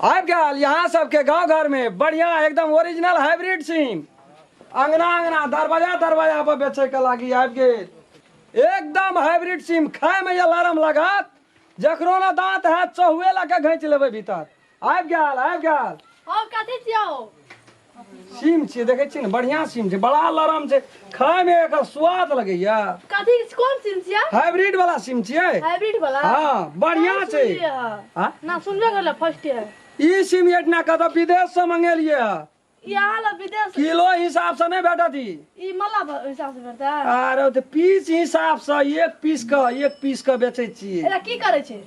आब गया यहाँ सबके गांव घर में बढ़िया एकदम ओरिजिनल हाइब्रिड सिम अंगना अंगना दरवाजा दरवाजा पर बेचे के लागी आबि गेल एकदम हाइब्रिड सिम खाए में अलार्म लागत जकरो ना दांत है चहुए ला के घैंच लेबै भीतर आबि गेल हां कथि छियौ सिम छियै देखे छियै ने बढ़िया सिम छै बड़ा अलार्म छै खाए में एकर स्वाद लगैया कथि कोन सिम छियै हाइब्रिड वाला सिम छियै हाइब्रिड वाला हां बढ़िया छै हां ना सुनबे करले फर्स्ट है ई सिम एतना कत विदेश से मंगेलिए यहाँ ला विदेश किलो हिसाब से नहीं भेटत ई मला हिसाब से भेटता अरे तो पीस हिसाब से एक पीस के बेचे छिए एरा की करे छै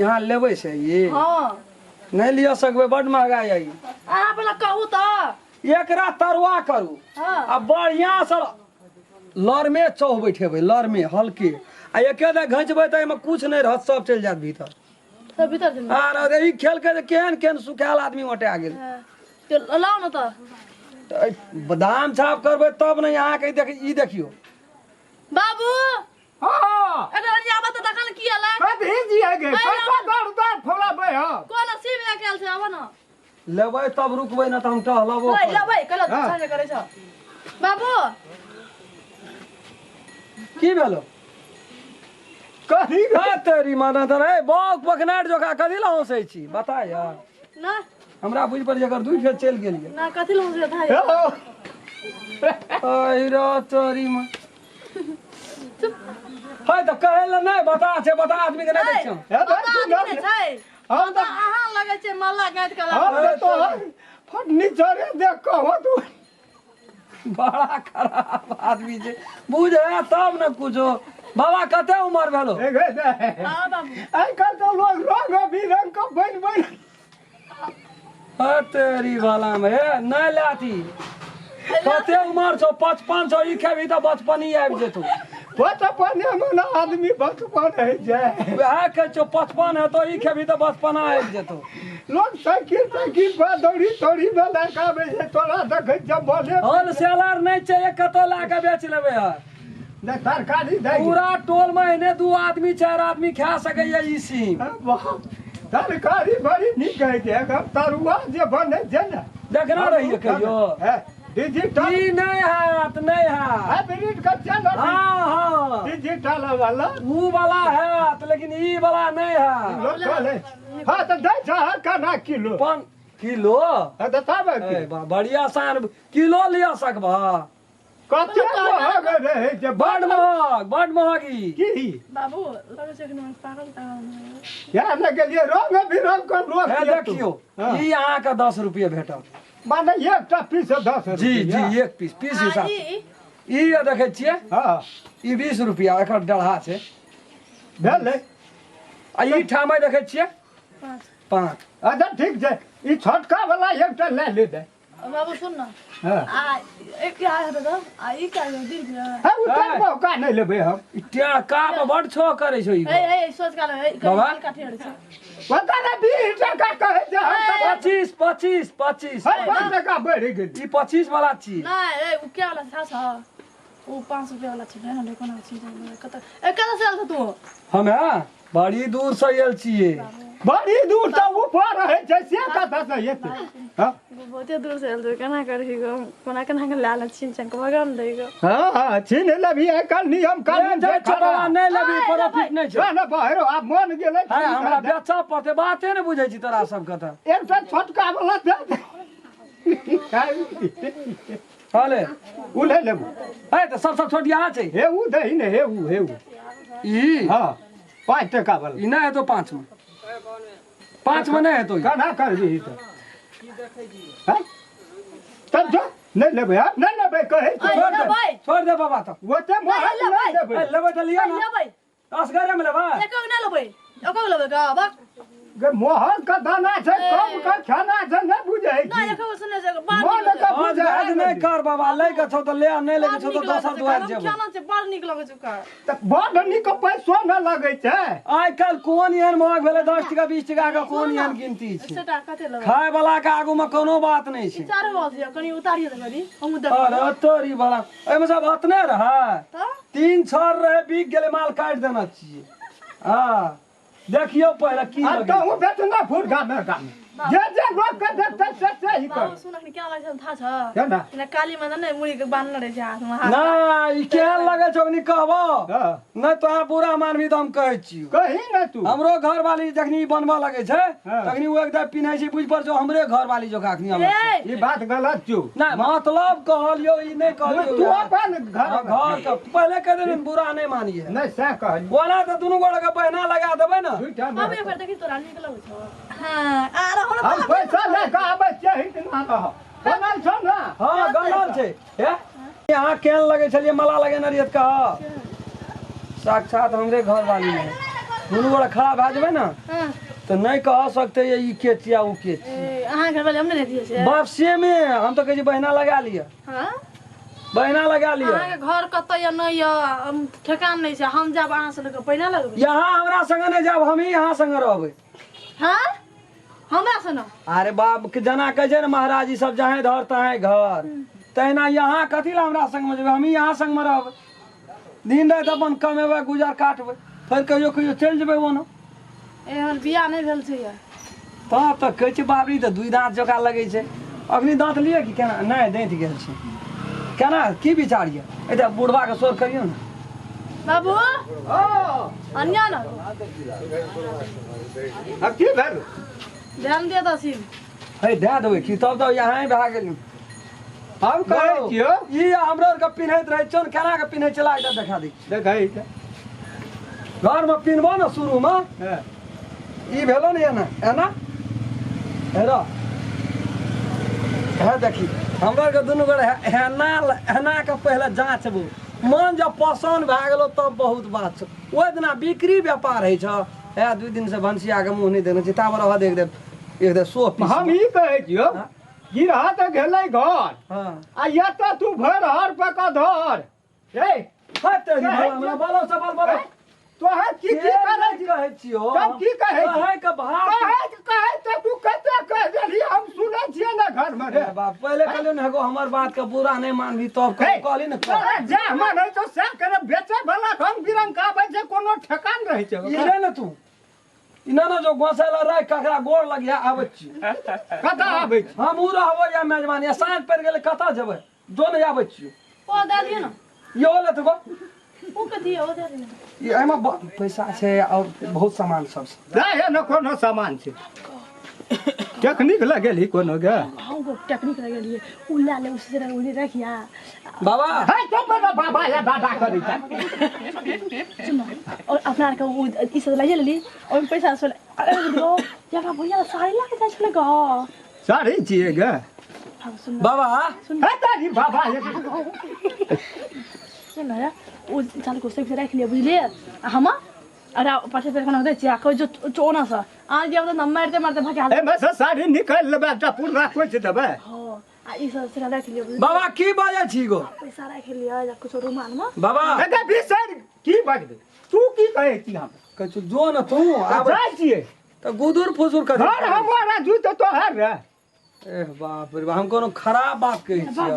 यहाँ लेबै से ये हां नहीं लिया सकबै बड महंगाई है अहाँ पहले कहू त एकरा तरुआ करू हां आ बढ़िया से लर में चौह बैठेबै लर में हल्के आ एके दे घंचबै त एमे कुछ नहीं रहत सब चल जात भीतर सब भीतर चल अरे ई खेल के केहन केहन सुखायल आदमी ओटे गेल तो लाओ ना त बादाम छाप करबै तब नहीं यहाँ के ई देखियो बाबू हां अगर यहाँ बता दखन की हला कथि जिए गे पैसा दर फलाबे ह कोन सिम लेके आल छै आब ना लेबै तब रुकबै ना त हम टहलबो ओए लेबै कल साझे करे छ बाबू की भेलो कथि तेरी माना त रे बाग पखनाट जोका कथि ला हंसै छी बता यार ना हमरा बुझ पर जकर दुई फेर चल गेलिए ना कथि लौ से था आई रो तोरी मां हाय त कहै ल नहीं बता आदमी के नहीं देखछौ हम तो अहाँ लगे छै मल्ला गांठ कला हम तो फर्नीचर देख कहू तू बड़ा खराब आदमी छै बुझे तब न कुछो बाबा कते उम्र भेलो ए गे हां बाबू आई कल तो लोग रंग बिरंग का बन तेरी वाला में नहीं लाती कते उम्र छौ 55 छौ ई खेबी त बचपनी आबि जेतौ बचपन में ना आदमी बचपन है जाए वह के छौ 55 है तो ई खेबी त बचपना आबि जेतौ लोग साइकिल पर दौड़ी में लगावे छै तोरा देखे जब बोले होलसेलर नहीं चाहिए कतो ला के बेच लेबे यार न सरकारी दे पूरा टोल में इने दू आदमी चार आदमी खा सकैया ई सिम सरकारी बड़ी निक है जे तरुआ जे बने छै ने देखना रहिए कहियो डिजिटल ई नहीं है हाइब्रिड का चैनल हाँ डिजिटल वाला वो वाला है लेकिन ई वाला नहीं है लोकल है हां तो दे छ कना किलो किलो तो ताबे ए, बढ़िया सान किलो लिया सकबा कते महग रहे जे बड़ महगी की बाबू लगे छै कि पागल तागल या लगे लिए रंग बिरंग का लोग है देखियो ई अहाँ के 10 रुपये भेटत माने एकटा पीस 10 जी एक पीस हिसाब ई देखे छियै हां ई 20 रुपया एकर डढ़ा छै भेलै आ ई ठामै देखे छियै 5 अच्छा ठीक छै ई छोटका वाला एकटा ले ले दे बाबू सुन ना हां आ एक क्या है तो आ ई क्या दिन है उतर मौका नहीं लेबे हम इतना काम बड़ छो करे छै ई ए सोच का है बाबा? काठी हड़ छै पता ना 20 टका कहे छै हम 25 है 5 टका बढ़ गेल ई 25 वाला छी ना ए उ क्या वाला था सा वो 5 रुपया वाला छै ना देखो ना चीज कत से आल तू हमे बड़ी दूर से आयल छियै बड़ी दूर से ऊपर है जैसे कथा से येते हां बहुते दूर से आल तो केना करही गो कोना केना के लाल छिन छन के भगम दे गो हां छीन लेबी है कल नियम कानून जे छोड़ा नहीं लेबी प्रॉफिट नहीं छै ना बाहरो आप मन गेले है हमरा बेचा पड़ते बाते नहीं बुझै छी तोरा सब के त एकटा छोटका वाला दे हाले उ ले लेबू है त सब छोटिया छै हे उ दही ने हे उ ई हां 5 टका वाला ई नहीं है तो 5 में 5 में नहीं है तो कना करबी तो हैं तब जो नहीं लेबे आप नहीं लेबे कहे छोड़ दे बाबा तो ओते मोहल नहीं लेबे लेबै त लिया ना लेबै 10 घरे में लेबै एक ना लेबै एक लेबै का बक गे मोहल का दाना छै कम का खाना छै नहीं बुझै ना एक सुने से मोहल का बुझै आज नहीं कर बाबा लै के छौ त ले नहीं ले के छौ त दोसर दुआर जेबै खाना छै बड़ निक लगे छै का त बड़ निक पैसो न लगे छै आइ काल कोन एहन महग भेलै 10 टका 20 टका के कोन एहन गिनती छै सेटा कते लेबै खाय वाला के आगू में कोनो बात नहीं छै चार बात कनी उतारिए दे कनी हम देख अरे तोरी वाला एमे सब अतने रहे त 3 छर रहे बिक गेले माल काट देना चाहिए हां देखियो पहले की आ कहूं बेचना फुरगा में काम जे रोक के देख से ही कर बाबू सुन के क्या लागे था छ क्या ना इना काली में नै मुड़ी के बांधले रहे छ हाथमा हाथ ना ई केहन लगे छौ नि कहबो हां नहीं तो अहाँ पूरा मानवी तो हम कहै छियो कही ना तू हमरो घर वाली जखनी बनबा लगे छै हाँ। तखनी वो एकदम पिन्है छै बुझ पर जो हमरे घर वाली जो अखनी आबै छै ए ये बात गलत छौ ना मतलब कहलियो ई नहीं कहलियो तू अपन घर घर का पहले कह देने बुरा नहीं मानिए नहीं से कहली बोला तो दुनू गोड़ के बहना लगा देबै ना झूठा अब एक बार देखि तोरा निकल छ हां आ रहो हम पैसा ले के आबै छियै ना कह बनल छ ना हां गलल छै हे यहाँ केहन लगे छलिए मला लगे नरियत का साक्षात हमरे घर वाली है दुनू गोड़ खड़ा भए जेबै ना हां तो नहीं कह सकते ये ई के छिया उ के छिया ए अहाँ घर वाले हमने दे दिए से बाप से में हम तो कहे छी बहना लगा लिया हां बहना लगा लिया अहाँ के घर कत या नै या ठेकान नै छै हम जाब अहाँ से लेके पहिना लगबै यहाँ हमरा संग नहीं जाब हम ही यहाँ संग रहबै हां हमरा से न अरे बाप के जना कहे छै ने महाराज जी सब जहाँ धर तहाँ घर तहिना यहाँ कथी ला हमरा संग में जेबै हम ही यहाँ संग में रहबै दिन रात अपन कमेबै गुजर काटबै फिर कहियो कहियो चलि जेबै ओना ए हमर बियाह नै भेल छै या तब तक कहै छै बाबरी तऽ दुई दाँत जका लगै छै अखनी दाँत लिअ कि केना नहि दैत गेल छै केना की विचार यऽ एतऽ बुढ़वा के सोर करियौ ने बाबू ओ अन्या न अब की भेल ध्यान दे दसी है दए देबै कि तब तऽ यहाँ भए गेल हम कहै छियो ई हमरो आरके पिन्हैत रहै छियौ ने केना के पिन्है छला एकटा देखा दै देखै छै घरमे पिन्हबो ने शुरूमे हां ई भेलो ने एना एना हेरो है देखी हमरा आरके दुनू गोड़ एना एना के पहिले जाँचबू मन जब पसन्द भए गेलो तब बहुत बात छै ओहि दिना बिक्री व्यापार होइ छ है 2 दिन से भनसिया के मुंह नहीं देने छै ताबर रह देख दे एक दे सो पीस हम ई कहै छियो गिरहा तऽ गेलै घर हां आ या तऽ तू भर हर पका धर ए हट तेरी हमरा बोलो सबल बोलो तो है की करै कहै छियो तब की कहै छी? कहै के भाव कहै तऽ तू कते कह देली हम सुनै छियै ना घर में रे बाप पहले कहलियो ने एगो हमर बात के बुरा नहीं मानबी तब कहली ने अरे जा हमर है तो से करे बेचे वाला हम बिरंग का आबै छै कोनो ठेकान रहै छै ई रे ने तू इना ना जो गोसाला राय ककरा गोड़ लगिया आबै छी कतऽ आबै छै हम उ रहबो या मेजबान या साँझ पड़ गेलै कतऽ जेबै जो नहीं आबै छी ओ दे दिए न यो ले तो ओ कथि ओ दे दिए ये एमा पैसा छै और बहुत सामान सब छै जाए न कोनो सामान छै टेक्निक लगेली कोनो गे हम को टेक्निक लगे लिए उल्ला ले उससे उड़ी रखिया बाबा है तो बड़ा बाबा या दादा करै छै सुन और अपना के वो ई सब ले लेली और पैसा से दो या भैया साड़ी ला के जाय छले ग साड़ी छियै गे हम सुन बाबा है तारी बाबा सुन ना ओ चाल को से रख लिए बुझलिए हम अरे पाछे पे खाना दे चिया को जो चोना सा आज जब तो मारते मारते भाग ए बस साड़ी निकाल लेबे ता पूरा कोइ छै देबे हो आ ई सब से रख लिए बाबा की बाजै छी गो पैसा रख लिए या कुछ रुमाल में बाबा एटा बिसर की बाजबे तू की कहै छी हम कहै छु जो न तू आबै जाय छियै त गुदुर फुसुर कर घर हमारा जूत तो है रे ए बाप रे हम कोनो खराब बात कहै छी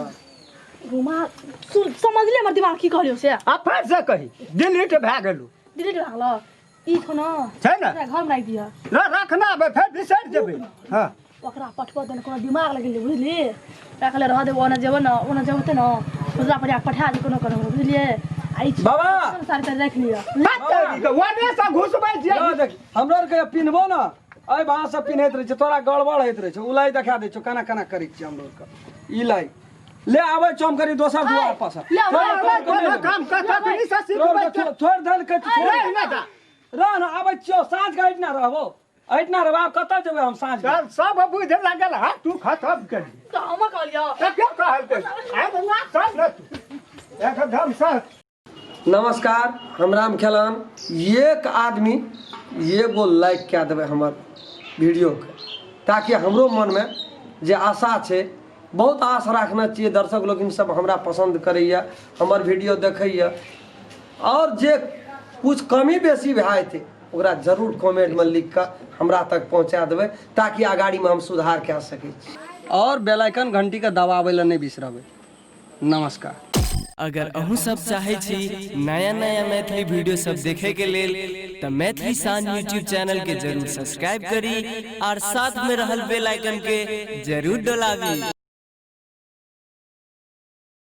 रुमाल समझ ले हमर दिमाग की कहलियो से आ फेर से कही डिलीट भए गेलू डिलीट लागलो ई थो न छै ना घर में राख दिया रे रखना बे फेर बिसर जेबै हां ओकरा पठबो देन कोनो दिमाग लगेली बुझली राखले रह देबो ओना जेबो न ओना जेबो त न खुदरा पर पठा दी कोनो कोनो बुझलिए आई बाबा सारी तर रख लियो बात के वने से घुसबै छियै यो देख हमरो आर के पिन्हबो न अय बाहर से पिन्हैत रहै छै तोरा गड़बड़ होइत रहै छै उलाई देखा दै छौ केना केना करै छी हमरो के ई लाई ले आबै चम करी दोसर दुआर पास कोनो काम कथा कनी से सिखबै छोड़ धल के रे ना जा रह न आबै छियो साँझ के हटना रहबो हटना रहबा कतऽ जेबै हम साँझ के चल सब बुझ लागल हा तू खत्म कर तो हम कहलियो त क्या कहलकै आ ना चल न तू एकदम से नमस्कार हम राम खेलान एक आदमी एगो लाइक क्या देबै हमर वीडियो के ताकि हमरो मन में जे आशा छै बहुत आस रखना चाहिए दर्शक लोग सब हमरा पसंद करैया हमर वीडियो देखैया और जे कुछ कमी बेसी भए जेतै ओकरा जरूर कमेंट में लिख कऽ हमरा तक पहुँचा देबै ताकि आगाड़ी में हम सुधार कए सकै छी और बेल आइकन घंटी के दबाबै लए नहि बिसरबै नमस्कार। अगर अहू सब चाहे छी नया नया मैथिली वीडियो सब देखे के लेल तो मैथिली साँझ यूट्यूब चैनल के जरूर सब्सक्राइब करी और साथ में रहल बेल आइकन के जरूर दबावी।